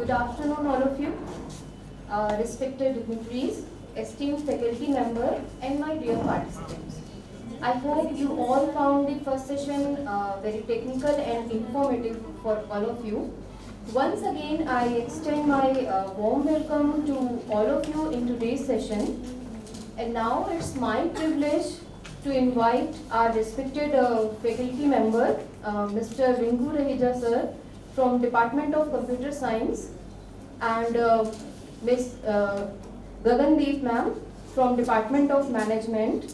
Good afternoon, all of you, respected dignitaries, esteemed faculty member, and my dear participants. I hope you all found the first session very technical and informative for all of you. Once again, I extend my warm welcome to all of you in today's session. And now it's my privilege to invite our respected faculty member, Mr. Rinku Raheja sir, from Department of Computer Science, and Ms. Gagandeep ma'am from Department of Management,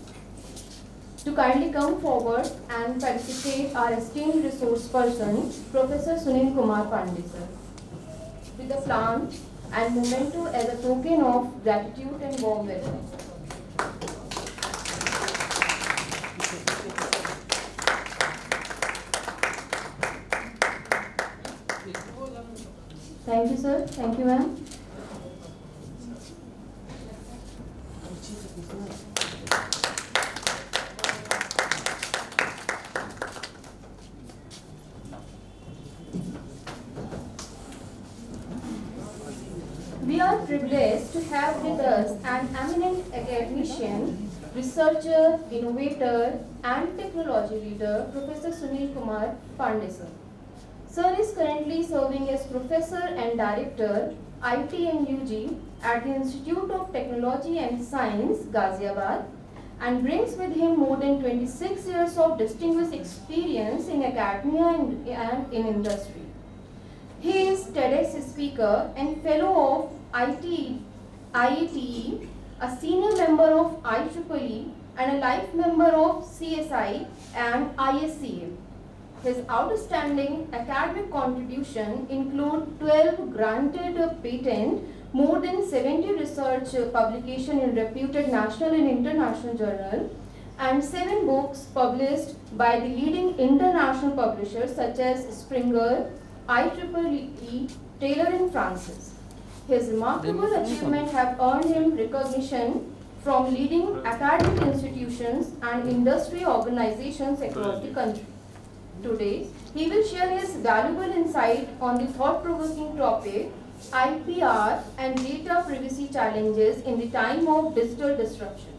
to kindly come forward and felicitate our esteemed resource person, Professor Sunil Kumar Pandey sir, with a plant and memento as a token of gratitude and warm welcome. Thank you, sir. Thank you, ma'am. We are privileged to have with us an eminent academician, researcher, innovator, and technology leader, Professor Sunil Kumar Pandey sir. Sir is currently serving as Professor and Director, IT and UG at the Institute of Technology and Science, Ghaziabad, and brings with him more than 26 years of distinguished experience in academia and in industry. He is TEDx speaker and fellow of IETE, a senior member of IEEE, and a life member of CSI and ISCA. His outstanding academic contribution include 12 granted patent, more than 70 research publication in reputed national and international journal, and 7 books published by the leading international publishers such as Springer, IEEE, Taylor and Francis. His remarkable achievements have earned him recognition from leading academic institutions and industry organizations across the country. Today, he will share his valuable insight on the thought-provoking topic, IPR and data privacy challenges in the time of digital disruption.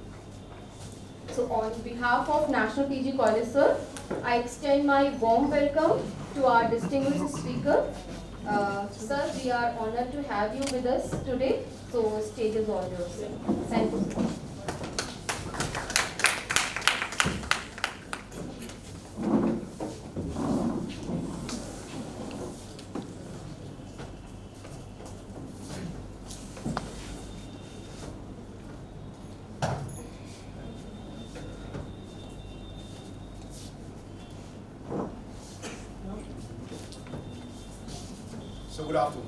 So on behalf of National PG College, sir, I extend my warm welcome to our distinguished speaker. Sir, we are honored to have you with us today. So stage is all yours, sir. Thank you, sir. So good afternoon.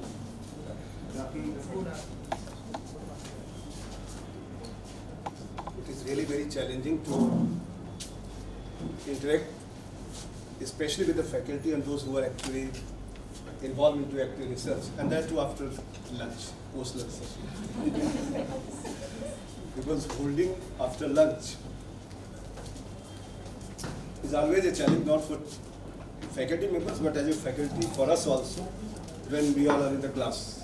It is really very challenging to interact, especially with the faculty and those who are actually involved into active research, and that too after lunch, post-lunch session. Because holding after lunch is always a challenge, not for faculty members, but as a faculty for us also, when we all are in the class.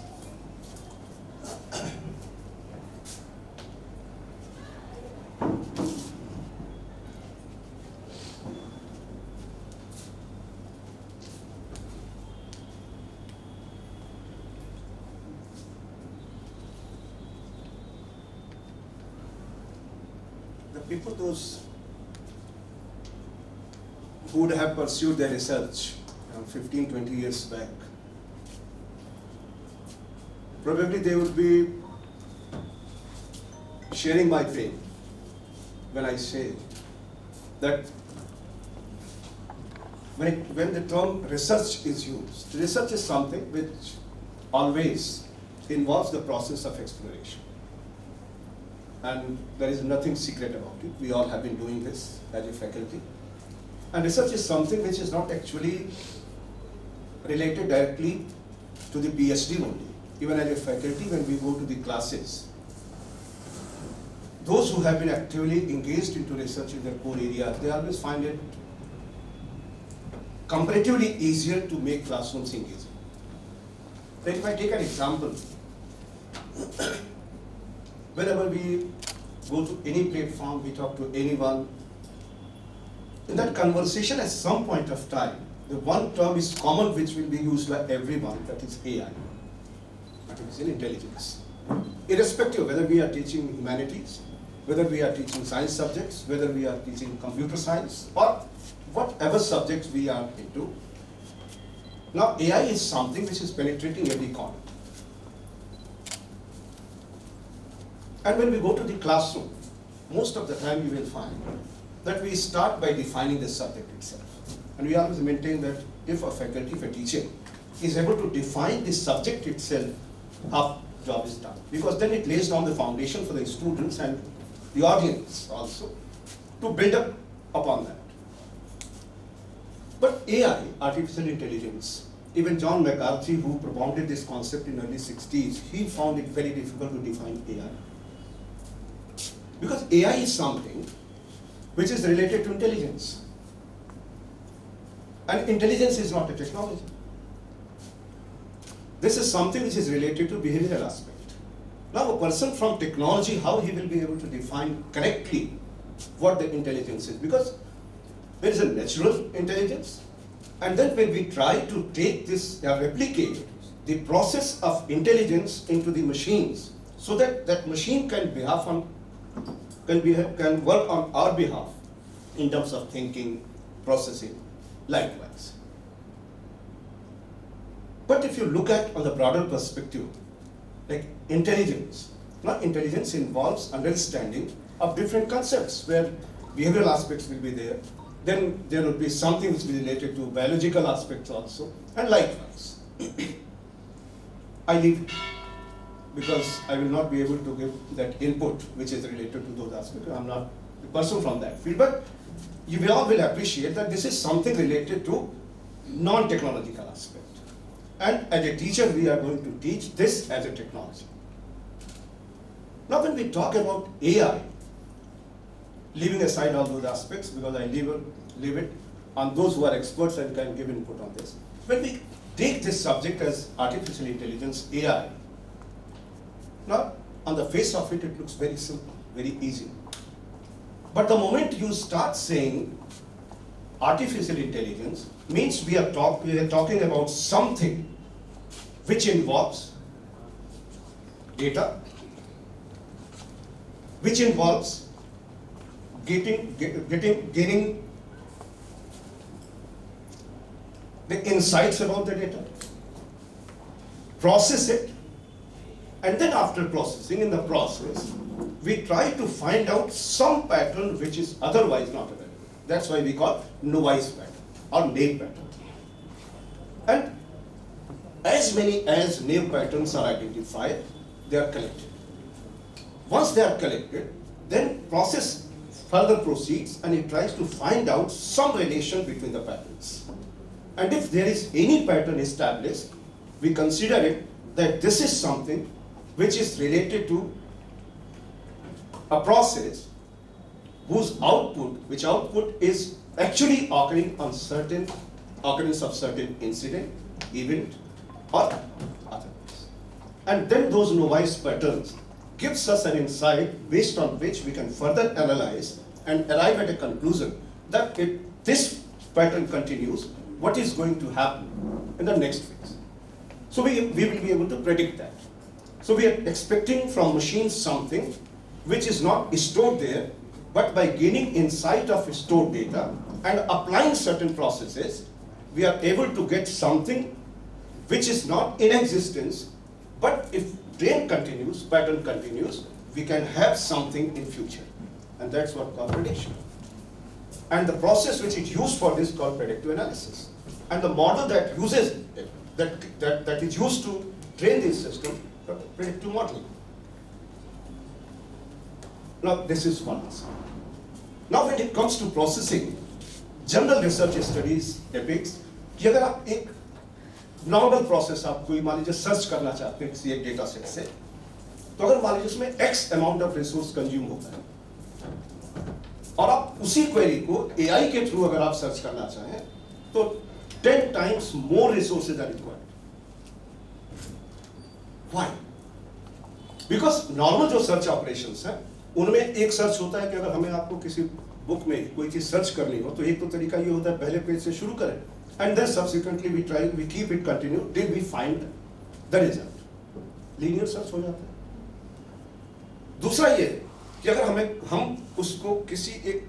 The people, those who would have pursued their research 15, 20 years back, probably they would be sharing my pain when I say that when the term research is used, research is something which always involves the process of exploration. And there is nothing secret about it. We all have been doing this as a faculty. And research is something which is not actually related directly to the PhD only. Even as a faculty, when we go to the classes, those who have been actively engaged into research in their core areas, they always find it comparatively easier to make classrooms engaging. Then if I take an example, whenever we go to any platform, we talk to anyone, in that conversation at some point of time, the one term is common which will be used by everyone, that is AI, artificial intelligence. Irrespective of whether we are teaching humanities, whether we are teaching science subjects, whether we are teaching computer science, or whatever subjects we are into. Now AI is something which is penetrating every corner. And when we go to the classroom, most of the time you will find that we start by defining the subject itself. And we always maintain that if a faculty, if a teacher is able to define the subject itself, half job is done. Because then it lays down the foundation for the students and the audience also to build up upon that. But AI, artificial intelligence, even John McCarthy, who propounded this concept in early 60s, he found it very difficult to define AI. Because AI is something which is related to intelligence. And intelligence is not a technology. This is something which is related to behavioral aspect. Now a person from technology, how he will be able to define correctly what the intelligence is? Because there is a natural intelligence, and then when we try to take this, replicate the process of intelligence into the machines, so that that machine can work on our behalf in terms of thinking, processing, likewise. But if you look at on the broader perspective, like intelligence, now intelligence involves understanding of different concepts where behavioral aspects will be there. Then there will be something which will be related to biological aspects also, and likewise. I leave because I will not be able to give that input which is related to those aspects. I'm not the person from that field, but you will all will appreciate that this is something related to non-technological aspect. And as a teacher, we are going to teach this as a technology. Now when we talk about AI, leaving aside all those aspects, because I leave it on those who are experts and can give input on this. When we take this subject as artificial intelligence, AI, now on the face of it, it looks very simple, very easy. But the moment you start saying artificial intelligence, means we are talking about something which involves data, which involves gaining the insights about the data, process it, and then after processing, in the process, we try to find out some pattern which is otherwise not available. That's why we call noise pattern or naive pattern. And as many as naive patterns are identified, they are collected. Once they are collected, then process further proceeds and it tries to find out some relation between the patterns. And if there is any pattern established, we consider it that this is something which is related to a process whose output is actually occurring on certain occurrence of certain incident, event, or otherwise. And then those noise patterns gives us an insight based on which we can further analyze and arrive at a conclusion that if this pattern continues, what is going to happen in the next phase. So we will be able to predict that. So we are expecting from machines something which is not stored there, but by gaining insight of stored data and applying certain processes, we are able to get something which is not in existence, but if pattern continues, we can have something in future. And that's what called prediction. And the process which is used for this is called predictive analysis. And the model that uses it, that is used to train this system, predictive modeling. Now this is one answer. Now when it comes to processing, general research studies epics कि अगर आप एक normal process आप कोई मान लीजिए search करना चाहते हैं किसी एक डेटा सेट से, तो अगर मान लीजिए उसमें x amount of resource consume होता है और आप उसी क्वेरी को एआई के थ्रू अगर आप सर्च करना चाहें तो 10 times more resources are required. Why? Because normal जो सर्च ऑपरेशंस हैं उनमें एक सर्च होता है कि अगर हमें आपको किसी बुक में कोई चीज सर्च करनी हो तो एक तो तरीका ये होता है पहले पेज से शुरू करें and then subsequently we keep it continue till we find the result. Linear search हो जाता है। दूसरा ये कि अगर हम उसको किसी एक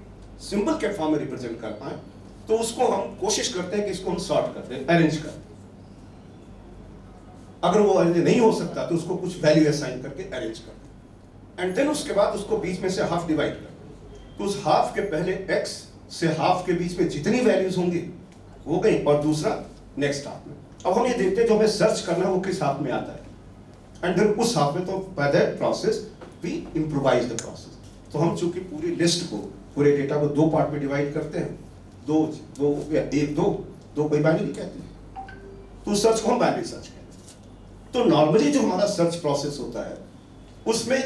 सिंबल के फॉर्म में रिप्रेजेंट कर पाए तो उसको हम कोशिश करते हैं कि इसको हम सॉर्ट कर दें, अरेंज कर दें। अगर वो अरेंज नहीं हो सकता तो उसको कुछ वैल्यू असाइन करके अरेंज कर दें एंड देन उसके बाद उसको बीच में से हाफ डिवाइड कर दें। तो उस हाफ के पहले x से हाफ के बीच में जितनी वैल्यूज होंगी वो गई और दूसरा नेक्स्ट हाफ में। अब हम ये देखते हैं जो हमें सर्च करना है वो किस हाफ में आता है एंड देन उस हाफ में तो by that process we improvise the process. तो हम चूंकि पूरी लिस्ट को पूरे डेटा को दो पार्ट में डिवाइड करते हैं, दो कोई बाइनरी कहते हैं, तो सर्च को हम बाइनरी सर्च कहते हैं। तो नॉर्मली जो हमारा सर्च प्रोसेस होता है उसमें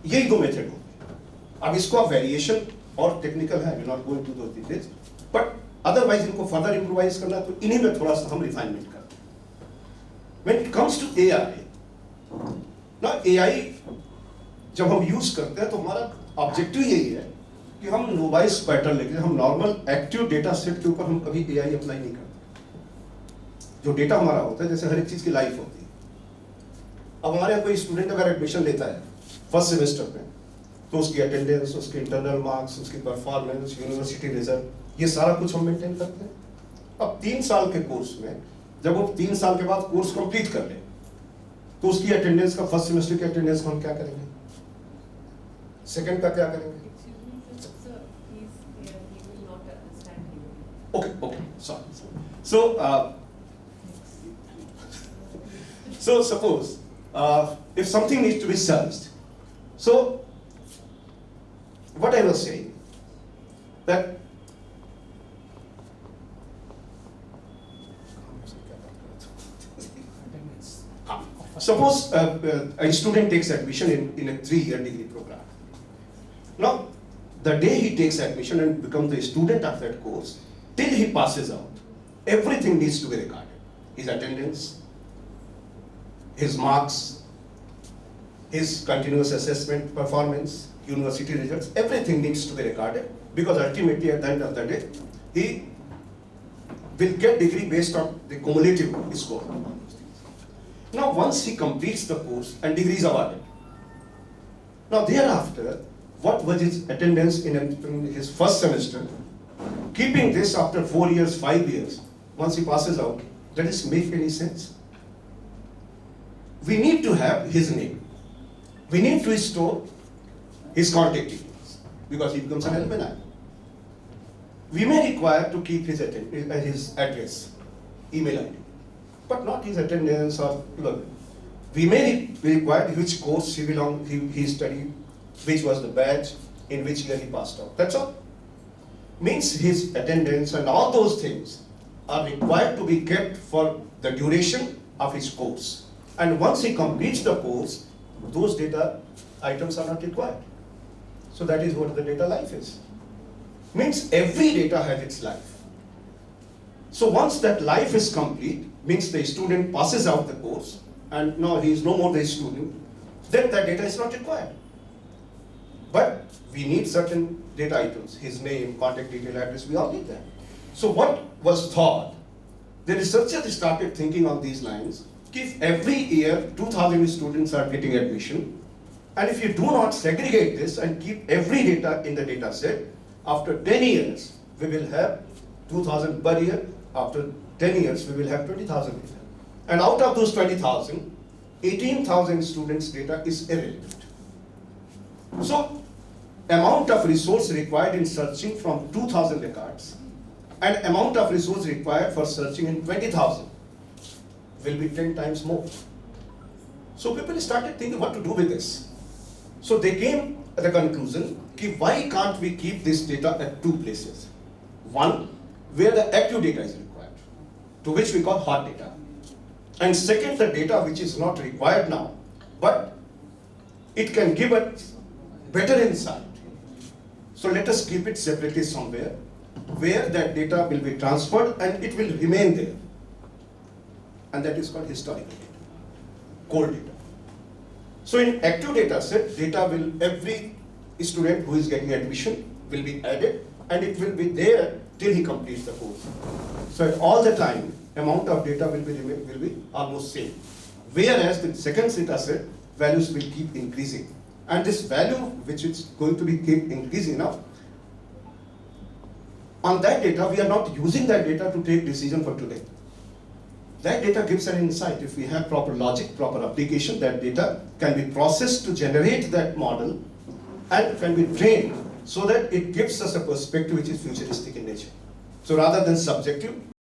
यही दो मेथड होते हैं। अब इसको आप वेरिएशन और टेक्निकल है, नॉट गोइंग टू दो डिटेल्स, बट अदरवाइज इनको फर्दर इंप्रोवाइज करना तो इन्हीं में थोड़ा सा हम रिफाइनमेंट करते हैं। When it comes to AI, ना एआई जब हम यूज करते हैं तो हमारा ऑब्जेक्टिव यही है कि हम नोवाइस पैटर्न लेके हम नॉर्मल एक्टिव डेटा सेट के ऊपर हम कभी एआई अप्लाई नहीं करते। जो डेटा हमारा होता है जैसे हर एक चीज की लाइफ होती है। अब हमारे यहाँ कोई स्टूडेंट अगर एडमिशन लेता है फर्स्ट सेमेस्टर में तो उसकी अटेंडेंस, उसके इंटरनल मार्क्स, उसकी परफॉर्मेंस, यूनिवर्सिटी रिजल्ट, ये सारा कुछ हम मेंटेन करते हैं। अब 3 साल के कोर्स में जब वो 3 साल के बाद कोर्स कंप्लीट कर ले तो उसकी अटेंडेंस का फर्स्ट सेमेस्टर की अटेंडेंस को हम क्या करेंगे, सेकंड का क्या करेंगे? Okay, sorry. So suppose if something needs to be searched, so what I was saying that suppose a student takes admission in a 3-year degree program. Now, the day he takes admission and becomes the student of that course, till he passes out, everything needs to be recorded. His attendance, his marks, his continuous assessment performance, university results, everything needs to be recorded because ultimately at the end of the day, he will get degree based on the cumulative score. Now once he completes the course and degree is awarded, now thereafter, what was his attendance in his first semester, keeping this after 4 years, 5 years, once he passes out, does this make any sense? We need to have his name. We need to store his contact details because he becomes an alumni. We may require to keep his address, email ID, but not his attendance or look. We may require which course he studied, which was the batch, in which year he passed out. That's all. Means his attendance and all those things are required to be kept for the duration of his course. And once he completes the course, those data items are not required. So that is what the data life is. Means every data has its life. So once that life is complete, means the student passes out the course and now he is no more the student, then that data is not required. But we need certain data items, his name, contact detail, address, we all need that. So what was thought? The researchers started thinking on these lines, if every year 2,000 students are getting admission, and if you do not segregate this and keep every data in the data set, after 10 years, we will have 2,000 per year. After 10 years, we will have 20,000 data. And out of those 20,000, 18,000 students' data is irrelevant. So, amount of resource required in searching from 2,000 records and amount of resource required for searching in 20,000 will be 10 times more. So people started thinking what to do with this. So they came at the conclusion, why can't we keep this data at 2 places? One, where the active data is required, to which we call hot data. And second, the data which is not required now, but it can give us better insight. So let us keep it separately somewhere where that data will be transferred and it will remain there. And that is called historical data, cold data. So in active data set, data will, every student who is getting admission will be added, and it will be there till he completes the course. So at all the time, amount of data will be almost same. Whereas the second data set, values will keep increasing. And this value, which is going to be keep increasing now, on that data, we are not using that data to take decision for today. That data gives an insight. If we have proper logic, proper application, that data can be processed to generate that model and can be trained so that it gives us a perspective which is futuristic in nature. So rather than subjective,